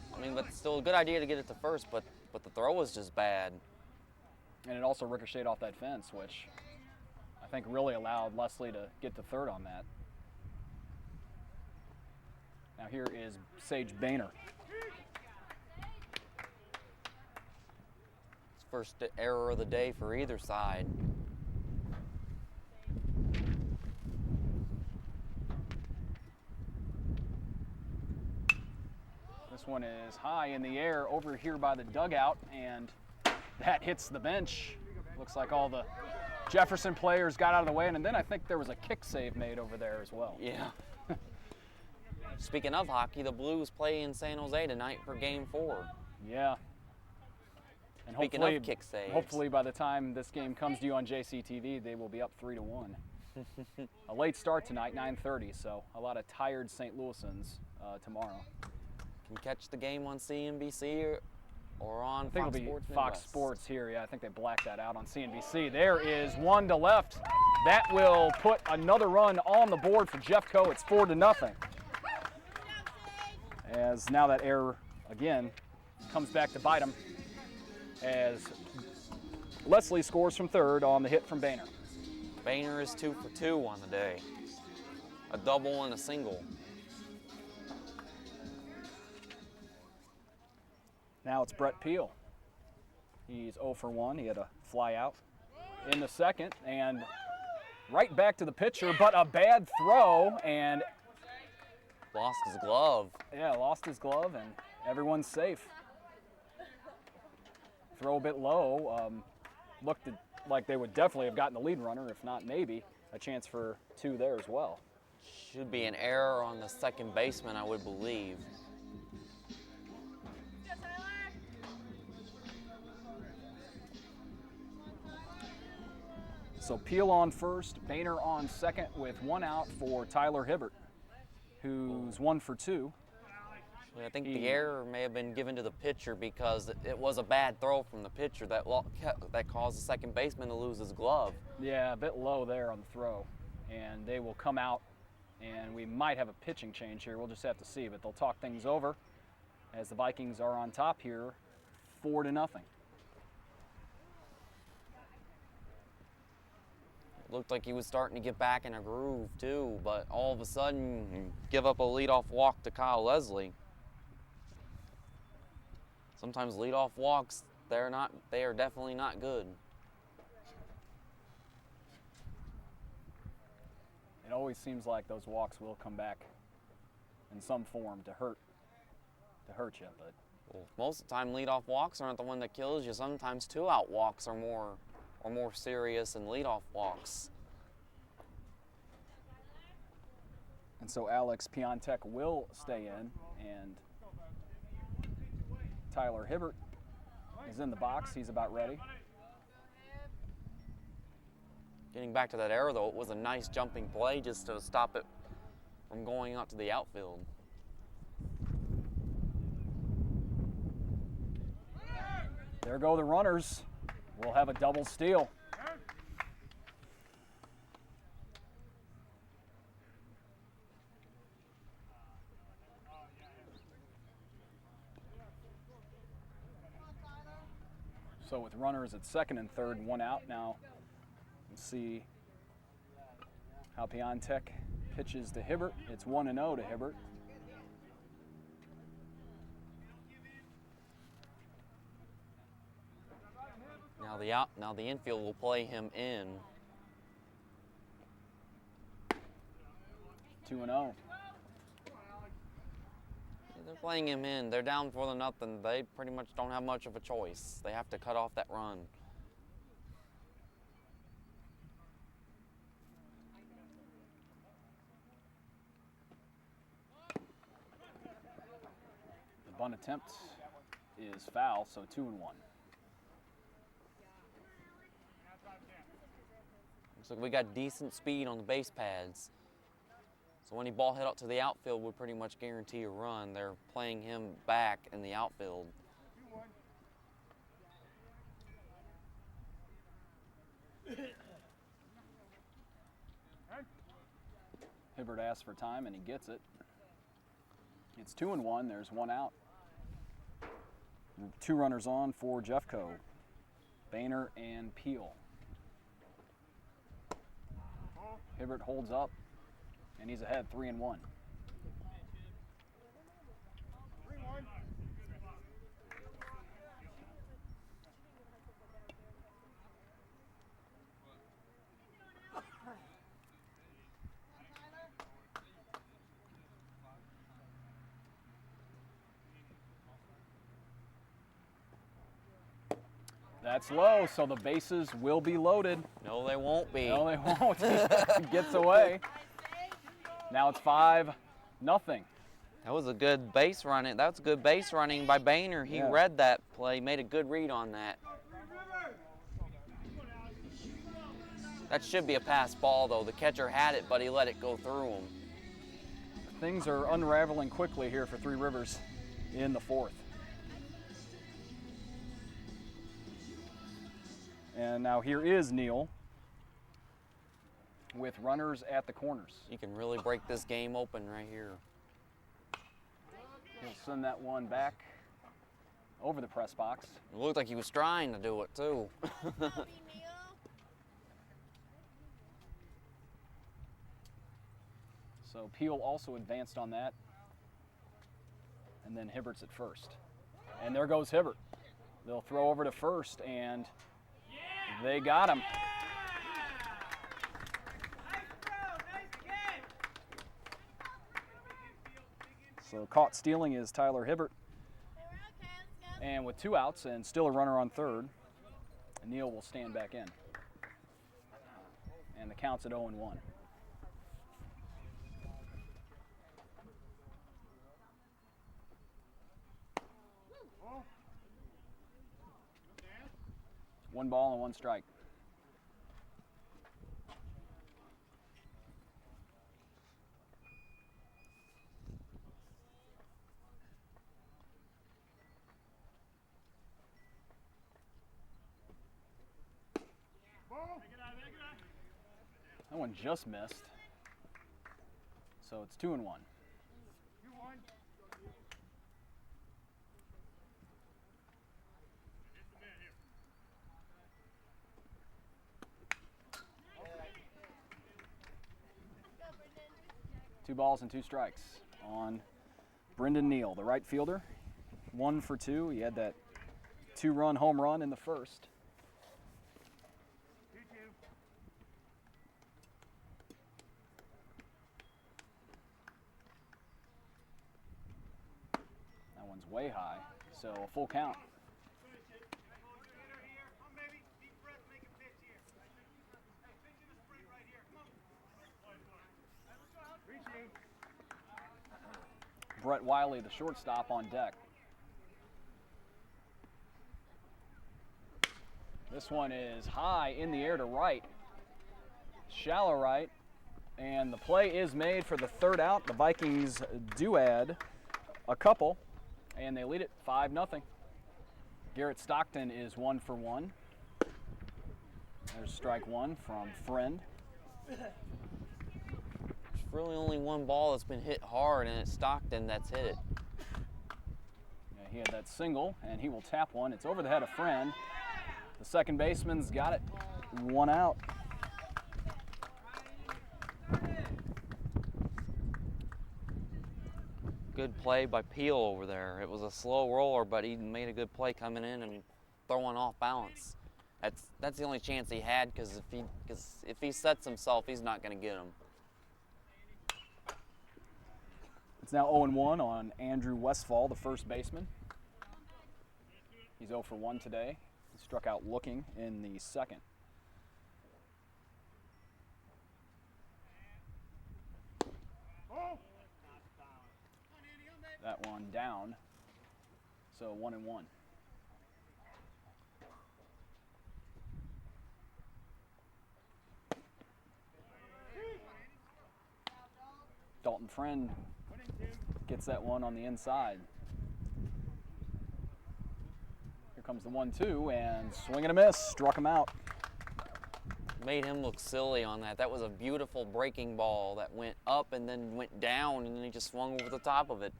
[SPEAKER 2] still a good idea to get it to first, but the throw was just bad.
[SPEAKER 1] And it also ricocheted off that fence, which I think really allowed Leslie to get to third on that. Now here is Sage Boehner.
[SPEAKER 2] First error of the day for either side.
[SPEAKER 1] This one is high in the air over here by the dugout, and that hits the bench. Looks like all the Jefferson players got out of the way, and then I think there was a kick save made over there as well.
[SPEAKER 2] Yeah. Speaking of hockey, the Blues play in San Jose tonight for Game 4.
[SPEAKER 1] Yeah. And
[SPEAKER 2] Speaking of kick saves.
[SPEAKER 1] Hopefully by the time this game comes to you on JCTV, they will be up 3-1. A late start tonight, 9:30, so a lot of tired St. Louisans tomorrow.
[SPEAKER 2] Can you catch the game on CNBC or on
[SPEAKER 1] I think
[SPEAKER 2] Fox
[SPEAKER 1] it'll be
[SPEAKER 2] Sports
[SPEAKER 1] Fox
[SPEAKER 2] Midwest?
[SPEAKER 1] Sports here. Yeah, I think they blacked that out on CNBC. There is one to left. That will put another run on the board for Jeffco. It's 4-0. As now that error again comes back to bite him, as Leslie scores from third on the hit from Boehner.
[SPEAKER 2] Boehner is 2 for 2 on the day. a double and a single.
[SPEAKER 1] Now it's Brett Peel. He's 0 for 1. He had a fly out in the second, and right back to the pitcher, but a bad throw, and
[SPEAKER 2] Lost his glove.
[SPEAKER 1] yeah, lost his glove, and everyone's safe. Throw a bit low. Looked like they would definitely have gotten the lead runner, if not maybe a chance for 2 there as well.
[SPEAKER 2] Should be an error on the second baseman, I would believe.
[SPEAKER 1] So Peel on first, Boehner on second with 1 out for Tyler Hibbert, who's 1 for 2.
[SPEAKER 2] I think the error may have been given to the pitcher because it was a bad throw from the pitcher that caused the second baseman to lose his glove.
[SPEAKER 1] Yeah, a bit low there on the throw. And they will come out, and we might have a pitching change here. We'll just have to see, but they'll talk things over as the Vikings are on top here, 4-0.
[SPEAKER 2] It looked like he was starting to get back in a groove too, but all of a sudden, give up a leadoff walk to Kyle Leslie. Sometimes leadoff walks, they are definitely not good.
[SPEAKER 1] It always seems like those walks will come back in some form to hurt you, but
[SPEAKER 2] Well, most of the time, leadoff walks aren't the one that kills you. Sometimes 2-out walks are more serious than leadoff walks.
[SPEAKER 1] and so Alex Piontek will stay in, and Tyler Hibbert is in the box. He's about ready.
[SPEAKER 2] Getting back to that error, though, it was a nice jumping play just to stop it from going out to the outfield.
[SPEAKER 1] There go the runners. We'll have a double steal. So with runners at second and third, 1 out now. Let's see how Piontek pitches to Hibbert. It's 1-0 to Hibbert.
[SPEAKER 2] Now the infield will play him in.
[SPEAKER 1] 2-0.
[SPEAKER 2] They're playing him in. They're down 4-0. They pretty much don't have much of a choice. They have to cut off that run.
[SPEAKER 1] The bunt attempt is foul, so 2-1.
[SPEAKER 2] Looks like we got decent speed on the base pads. So any ball hit out to the outfield would pretty much guarantee a run. They're playing him back in the outfield.
[SPEAKER 1] Hibbert asks for time, and he gets it. It's 2-1. There's 1 out. 2 runners on for Jeffco, Boehner and Peel. Hibbert holds up, and he's ahead 3-1. That's low, so the bases will be loaded.
[SPEAKER 2] No, they won't be.
[SPEAKER 1] No, they won't. He gets away. Now it's 5-0.
[SPEAKER 2] That was a good base running. That was good base running by Boehner. He read that play, made a good read on that. That should be a pass ball, though. The catcher had it, but he let it go through him.
[SPEAKER 1] Things are unraveling quickly here for Three Rivers in the 4th. And now here is Neal with runners at the corners.
[SPEAKER 2] You can really break this game open right here.
[SPEAKER 1] He'll send that one back over the press box.
[SPEAKER 2] It looked like he was trying to do it, too.
[SPEAKER 1] So Peel also advanced on that. And then Hibbert's at first. And there goes Hibbert. They'll throw over to first, and they got him. So caught stealing is Tyler Hibbert. And with 2 outs and still a runner on third, Neal will stand back in. And the count's at 0-1. One ball and 1 strike. That one just missed. So it's 2-1.
[SPEAKER 3] 2-1.
[SPEAKER 1] 2 balls and 2 strikes on Brendan Neal, the right fielder. 1 for 2. He had that 2-run home run in the first.
[SPEAKER 3] 2-2.
[SPEAKER 1] That one's way high, so a full count. Brett Wiley, the shortstop, on deck. This one is high in the air to right. Shallow right. And the play is made for the 3rd out. The Vikings do add a couple, and they lead it 5-0. Garrett Stockton is 1 for 1. There's strike 1 from Friend.
[SPEAKER 2] There's really only one ball that's been hit hard, and it's Stockton that's hit it.
[SPEAKER 1] Yeah, he had that single, and he will tap one. It's over the head of Friend. The second baseman's got it. 1 out.
[SPEAKER 2] Good play by Peel over there. It was a slow roller, but he made a good play coming in and throwing off balance. That's the only chance he had, because if he sets himself, he's not going to get him.
[SPEAKER 1] It's now 0-1 on Andrew Westfall, the first baseman. He's 0 for 1 today. He struck out looking in the second. That one down. So 1-1. Dalton Friend gets that one on the inside. Here comes the 1-2, and swing and a miss, struck him out.
[SPEAKER 2] Made him look silly on that. That was a beautiful breaking ball that went up and then went down, and then he just swung over the top of it.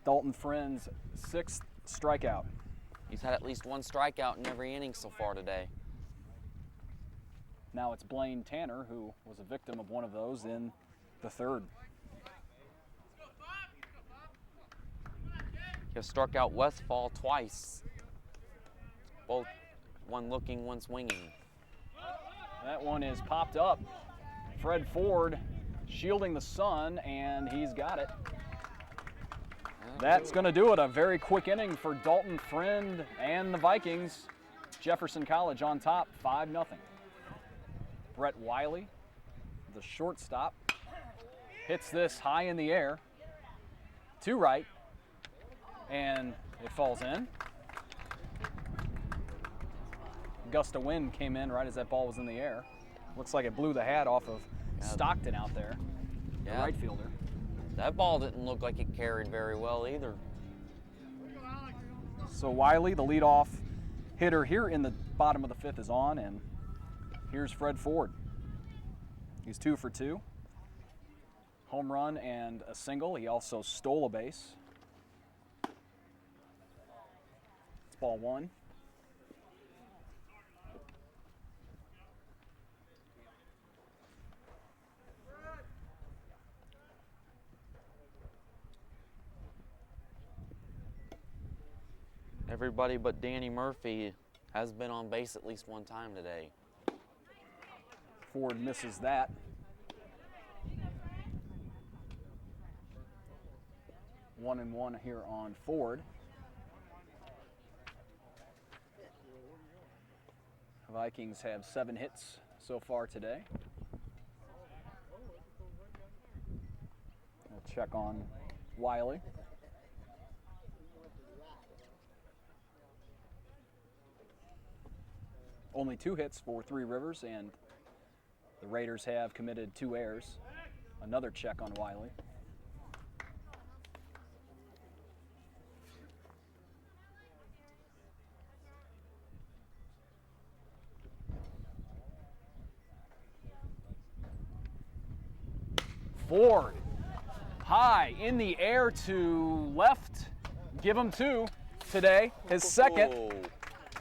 [SPEAKER 1] Dalton Friend's 6th strikeout.
[SPEAKER 2] He's had at least 1 strikeout in every inning so far today.
[SPEAKER 1] Now it's Blaine Tanner, who was a victim of one of those in the 3rd.
[SPEAKER 2] He has struck out Westfall twice. Both one looking, one swinging.
[SPEAKER 1] That one is popped up. Fred Ford shielding the sun, and he's got it. That's going to do it. A very quick inning for Dalton Friend and the Vikings. Jefferson College on top, 5-0. Brett Wiley, the shortstop, hits this high in the air to right, and it falls in. Gust of wind came in right as that ball was in the air. Looks like it blew the hat off of Stockton out there, the right fielder.
[SPEAKER 2] That ball didn't look like it carried very well either.
[SPEAKER 1] So Wiley, the leadoff hitter here in the bottom of the 5th, is on, and here's Fred Ford. He's 2 for 2. Home run and a single. He also stole a base. It's ball 1.
[SPEAKER 2] Everybody but Danny Murphy has been on base at least one time today.
[SPEAKER 1] Ford misses that. One and one here on Ford. Vikings have 7 hits so far today. We'll check on Wiley. Only 2 hits for Three Rivers, and the Raiders have committed 2 errors. Another check on Wiley. Ford, high in the air to left. Give him 2 today, his second.
[SPEAKER 2] Oh.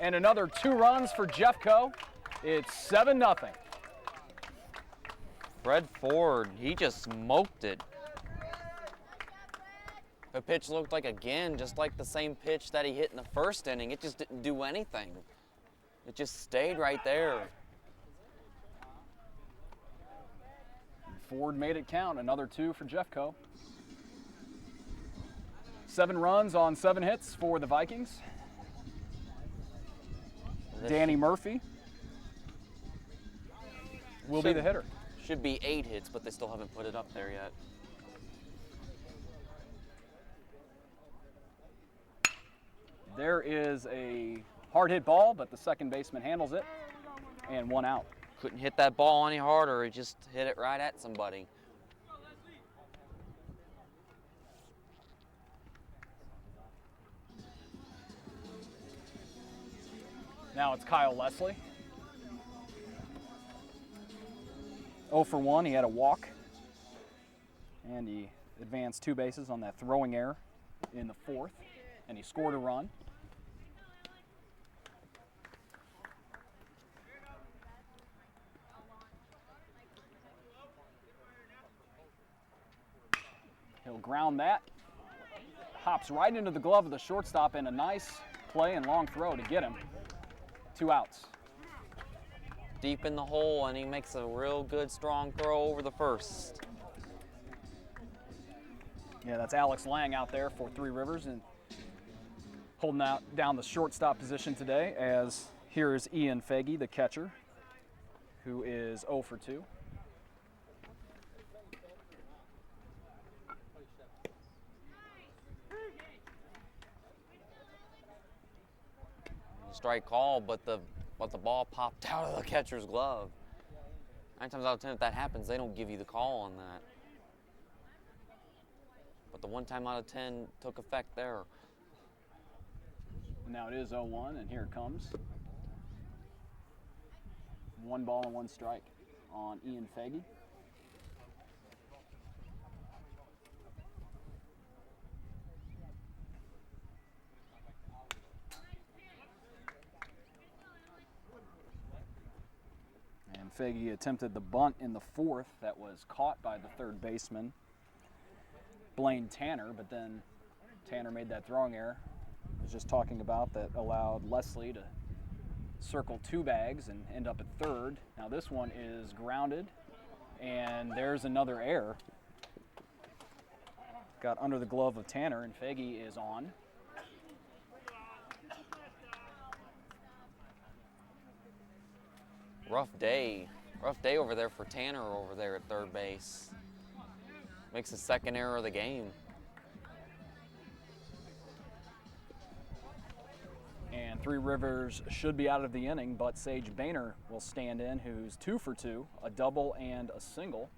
[SPEAKER 1] And another 2 runs for Jeffco. It's 7-0.
[SPEAKER 2] Fred Ford, he just smoked it. The pitch looked like, again, just like the same pitch that he hit in the first inning. It just didn't do anything. It just stayed right there.
[SPEAKER 1] Ford made it count, another 2 for Jeffco. 7 runs on 7 hits for the Vikings. Danny Murphy will be the hitter.
[SPEAKER 2] Should be 8 hits, but they still haven't put it up there yet.
[SPEAKER 1] There is a hard hit ball, but the second baseman handles it, and 1 out.
[SPEAKER 2] Couldn't hit that ball any harder. He just hit it right at somebody.
[SPEAKER 1] Now it's Kyle Leslie. 0 for 1, he had a walk. And he advanced 2 bases on that throwing error in the 4th, and he scored a run. He'll ground that. Hops right into the glove of the shortstop, and a nice play and long throw to get him. 2 outs.
[SPEAKER 2] Deep in the hole, and he makes a real good, strong throw over the first.
[SPEAKER 1] Yeah, that's Alex Lang out there for Three Rivers and holding out down the shortstop position today, as here is Ian Faggy, the catcher, who is 0 for 2.
[SPEAKER 2] Strike call, but the ball popped out of the catcher's glove. 9 times out of 10, if that happens, they don't give you the call on that. But the 1 time out of 10 took effect there.
[SPEAKER 1] Now it is 0-1, and here it comes. 1 ball and 1 strike on Ian Faggy. And Faggy attempted the bunt in the 4th that was caught by the 3rd baseman, Blaine Tanner, but then Tanner made that throwing error I was just talking about that allowed Leslie to circle 2 bags and end up at 3rd. Now this one is grounded, and there's another error. Got under the glove of Tanner, and Faggy is on.
[SPEAKER 2] Rough day over there for Tanner over there at 3rd base. Makes his 2nd error of the game.
[SPEAKER 1] And Three Rivers should be out of the inning, but Sage Boehner will stand in, who's 2 for 2, a double and a single.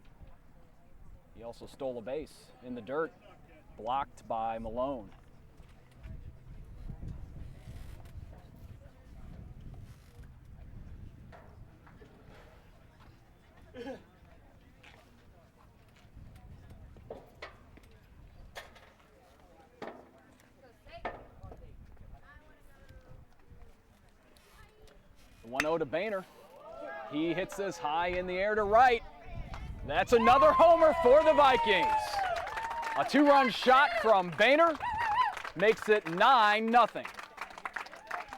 [SPEAKER 1] He also stole a base in the dirt, blocked by Malone. The 1-0 to Boehner. He hits this high in the air to right. That's another homer for the Vikings. A 2-run shot from Boehner makes it 9-0.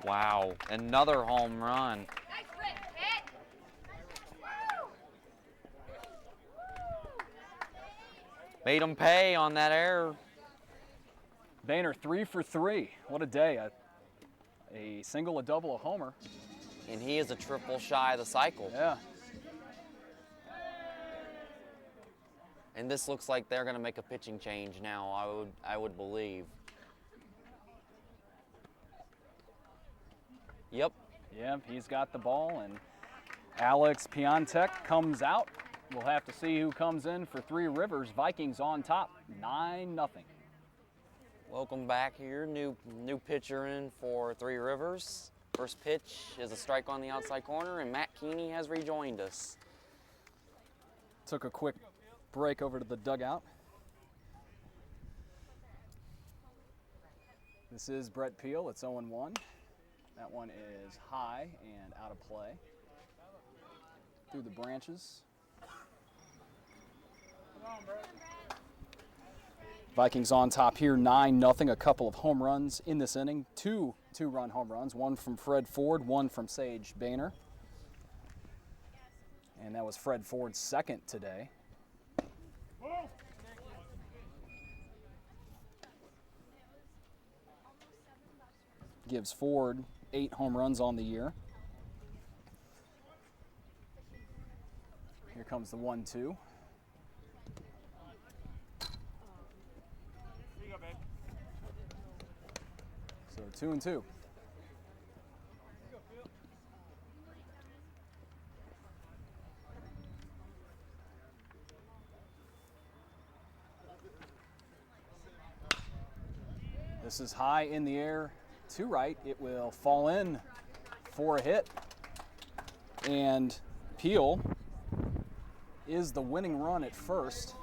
[SPEAKER 2] Wow, another home run. Made him pay on that error.
[SPEAKER 1] Boehner 3 for 3. What a day. A single, a double, a homer.
[SPEAKER 2] And he is a triple shy of the cycle.
[SPEAKER 1] Yeah.
[SPEAKER 2] And this looks like they're going to make a pitching change now, I would believe. Yep.
[SPEAKER 1] Yeah, he's got the ball, and Alex Piontek comes out. We'll have to see who comes in for Three Rivers. Vikings on top, 9-0.
[SPEAKER 2] Welcome back here. New pitcher in for Three Rivers. First pitch is a strike on the outside corner, and Matt Keeney has rejoined us.
[SPEAKER 1] Took a quick break over to the dugout. This is Brett Peel. It's 0-1. That one is high and out of play. Through the branches. Vikings on top here, 9-0. A couple of home runs in this inning. Two-run home runs. One from Fred Ford, one from Sage Boehner. And that was Fred Ford's second today. Gives Ford 8 home runs on the year. Here comes the 1-2.
[SPEAKER 3] Here you go, babe.
[SPEAKER 1] So 2-2. This is high in the air to right. It will fall in for a hit. And Peel is the winning run at first,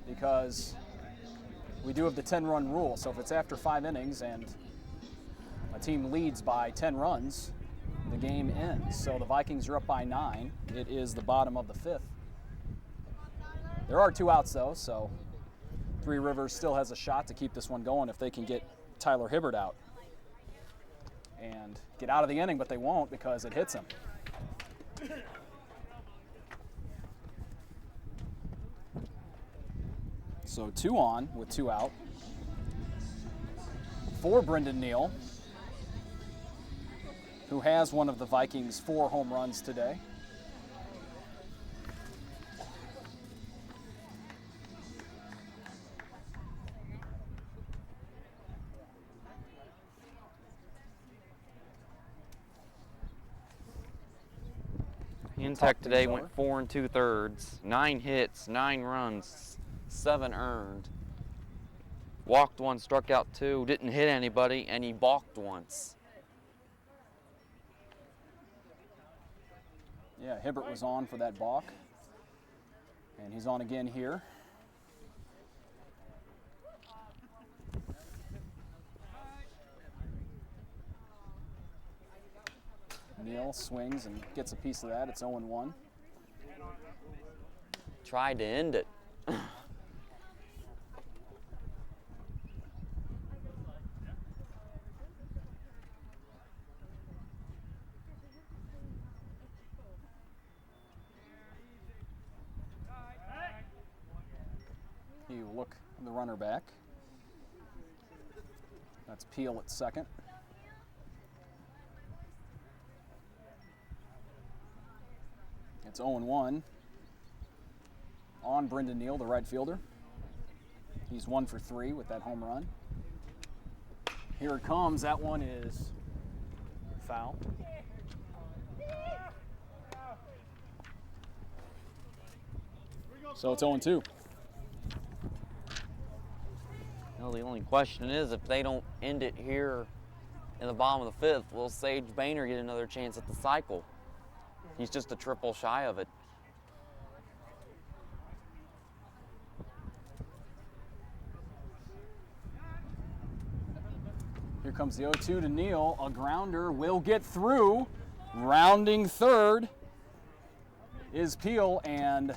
[SPEAKER 1] because we do have the 10-run rule. So if it's after 5 innings and a team leads by 10 runs, the game ends. So the Vikings are up by 9. It is the bottom of the 5th. There are 2 outs though, so Three Rivers still has a shot to keep this one going if they can get Tyler Hibbert out and get out of the inning, but they won't because it hits him. So 2 on with 2 out for Brendan Neal, who has one of the Vikings' 4 home runs today.
[SPEAKER 2] Tech today went 4 2/3, 9 hits, 9 runs, 7 earned. Walked 1, struck out 2, didn't hit anybody, and he balked once.
[SPEAKER 1] Yeah, Hibbert was on for that balk, and he's on again here. Neal swings and gets a piece of that. It's 0-1.
[SPEAKER 2] Tried to end it.
[SPEAKER 1] You look the runner back. That's Peel at second. It's 0-1 on Brendan Neal, the right fielder. He's 1 for 3 with that home run. Here it comes. That one is foul. So it's 0-2.
[SPEAKER 2] Well, the only question is, if they don't end it here in the bottom of the 5th, will Sage Boehner get another chance at the cycle? He's just a triple shy of it.
[SPEAKER 1] Here comes the 0-2 to Neal. A grounder will get through. Rounding third is Peel, and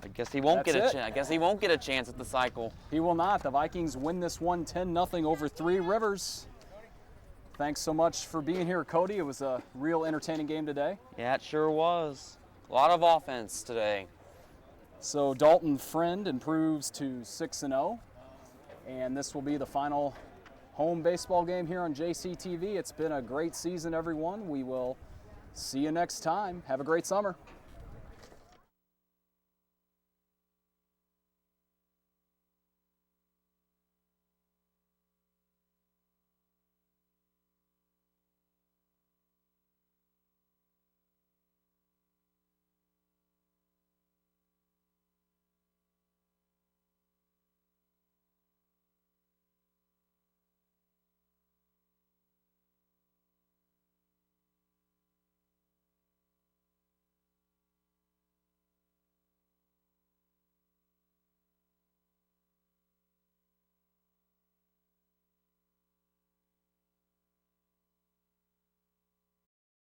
[SPEAKER 2] I guess he won't
[SPEAKER 1] That's
[SPEAKER 2] get a
[SPEAKER 1] it.
[SPEAKER 2] chance. I guess he won't get a chance at the cycle.
[SPEAKER 1] He will not. The Vikings win this one 10-0 over Three Rivers. Thanks so much for being here, Cody. It was a real entertaining game today.
[SPEAKER 2] Yeah, it sure was. A lot of offense today.
[SPEAKER 1] So Dalton Friend improves to 6-0, and this will be the final home baseball game here on JCTV. It's been a great season, everyone. We will see you next time. Have a great summer.